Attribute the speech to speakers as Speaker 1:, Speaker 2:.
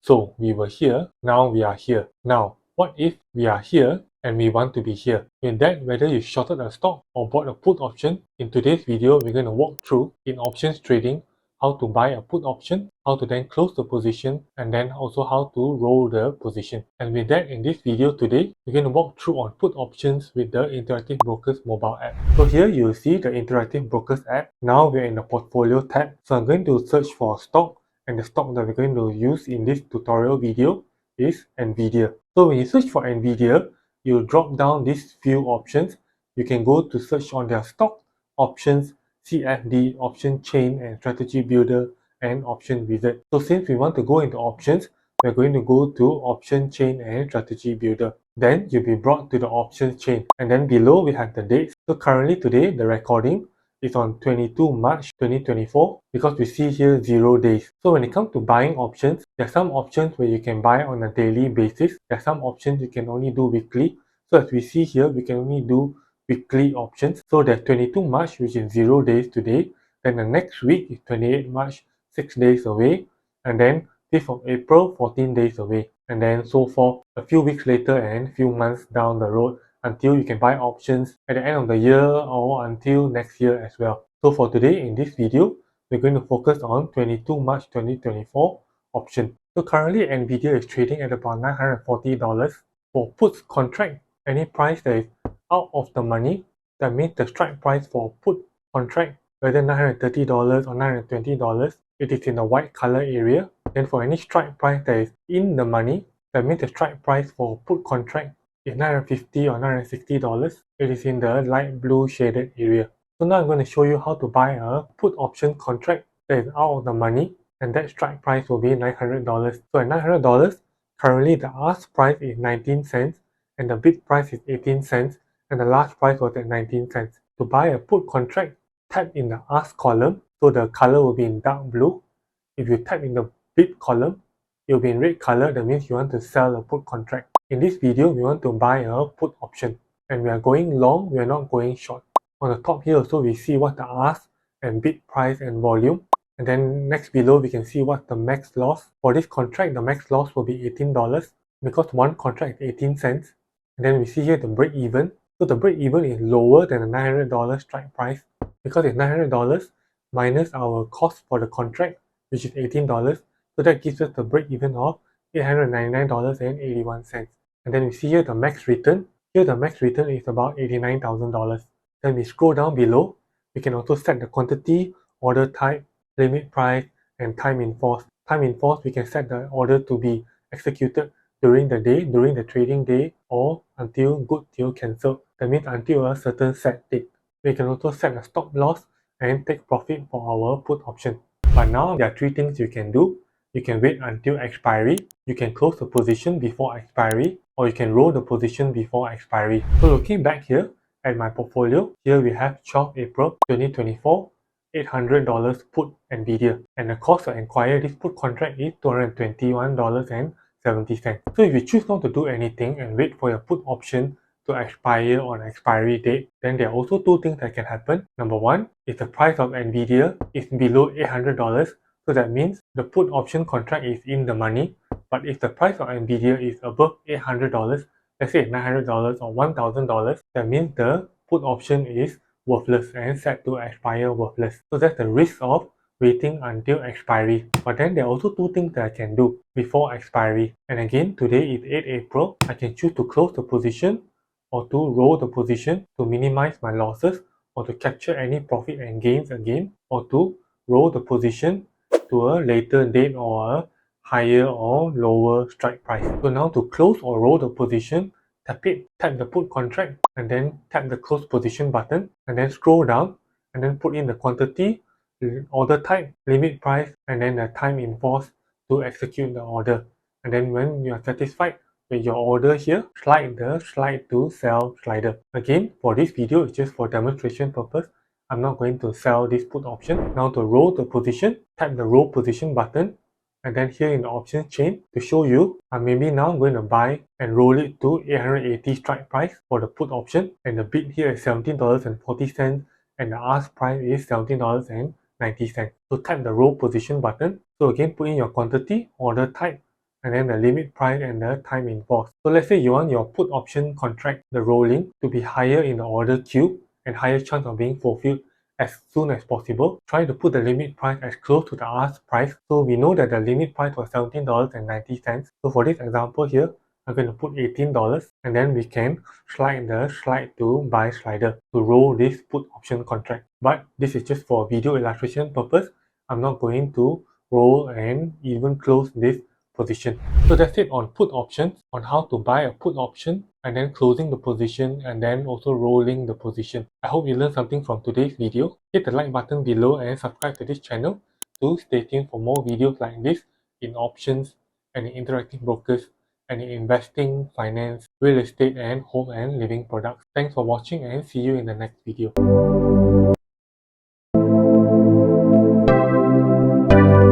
Speaker 1: So we were here, now we are here. Now, what if we are here and we want to be here? In that, whether you shorted a stock or bought a put option, in today's video, we're going to walk through in options trading how to buy a put option, how to then close the position, and then also how to roll the position. And with that, in this video today, we're going to walk through on put options with the Interactive Brokers mobile app. So here you'll see the Interactive Brokers app. Now we're in the portfolio tab. So I'm going to search for stock, and the stock that we're going to use in this tutorial video is NVIDIA. So when you search for NVIDIA, you drop down these few options. You can go to search on their stock, options, CFD, option chain and strategy builder, and option wizard. So since we want to go into options, we're going to go to option chain and strategy builder. Then you'll be brought to the options chain, and then below we have the dates. So currently today the recording is on 22 March 2024 because we see here 0 days. So when it comes to buying options, there are some options where you can buy on a daily basis. There are some options you can only do weekly. So as we see here, we can only do weekly options. So there's 22 March, which is 0 days today. Then the next week is 28 March, 6 days away. And then 5th of April, 14 days away. And then so forth a few weeks later and a few months down the road until you can buy options at the end of the year or until next year as well. So for today in this video, we're going to focus on 22 March 2024 option. So currently NVIDIA is trading at about $940 for puts contract. Any price that is out of the money, that means the strike price for put contract, whether $930 or $920, it is in the white color area. Then for any strike price that is in the money, that means the strike price for put contract is $950 or $960. It is in the light blue shaded area. So now I'm going to show you how to buy a put option contract that is out of the money, and that strike price will be $900. So at $900, currently the ask price is 19 cents and the bid price is 18 cents and the last price was at 19 cents. To buy a put contract, tap in the ask column, so the color will be in dark blue. If you tap in the bid column, it will be in red color. That means you want to sell a put contract. In this video, we want to buy a put option, and we are going long, we are not going short. On the top here also we see what the ask and bid price and volume, and then next below we can see what the max loss. For this contract, the max loss will be $18 because one contract is 18 cents. And then we see here the break even. So the break even is lower than the $900 strike price because it's $900 minus our cost for the contract, which is $18. So that gives us the break even of $899.81. And then we see here the max return. Here the max return is about $89,000. Then we scroll down below. We can also set the quantity, order type, limit price, and time in force. Time in force, we can set the order to be executed during the day, during the trading day, or until good till cancelled. That means until a certain set date. We can also set a stop loss and take profit for our put option. But now there are three things you can do. You can wait until expiry, you can close the position before expiry, or you can roll the position before expiry. So looking back here at my portfolio, here we have 12 April 2024, $800 put NVIDIA, and the cost to acquire this put contract is $221.70. So if you choose not to do anything and wait for your put option to expire on expiry date, then there are also two things that can happen. Number one, if the price of NVIDIA is below $800, so that means the put option contract is in the money. But if the price of NVIDIA is above $800, let's say $900 or $1,000, that means the put option is worthless and set to expire worthless. So that's the risk of waiting until expiry. But then there are also two things that I can do before expiry. And again, today is 8 April. I can choose to close the position or to roll the position to minimize my losses, or to capture any profit and gains again, or to roll the position to a later date or a higher or lower strike price. So now to close or roll the position, tap the put contract, and then tap the close position button, and then scroll down and then put in the quantity, order type, limit price, and then the time in force to execute the order. And then when you are satisfied with your order here, slide the slide to sell slider. Again, for this video, it's just for demonstration purpose. I'm not going to sell this put option. Now to roll the position, tap the roll position button, and then here in the options chain to show you, I'm maybe now going to buy and roll it to 880 strike price for the put option, and the bid here is $17.40 and the ask price is $17.90. So tap the roll position button. So again, put in your quantity, order type, and then the limit price and the time involved. So let's say you want your put option contract, the rolling, to be higher in the order queue and higher chance of being fulfilled as soon as possible. Try to put the limit price as close to the ask price. So we know that the limit price was $17.90. So for this example here, I'm going to put $18 and then we can slide the slide to buy slider to roll this put option contract. But this is just for video illustration purpose. I'm not going to roll and even close this position. So that's it on put options, on how to buy a put option and then closing the position and then also rolling the position. I hope you learned something from today's video. Hit the like button below and subscribe to this channel to stay tuned for more videos like this in options and in interactive brokers and in investing, finance, real estate and home and living products. Thanks for watching and see you in the next video.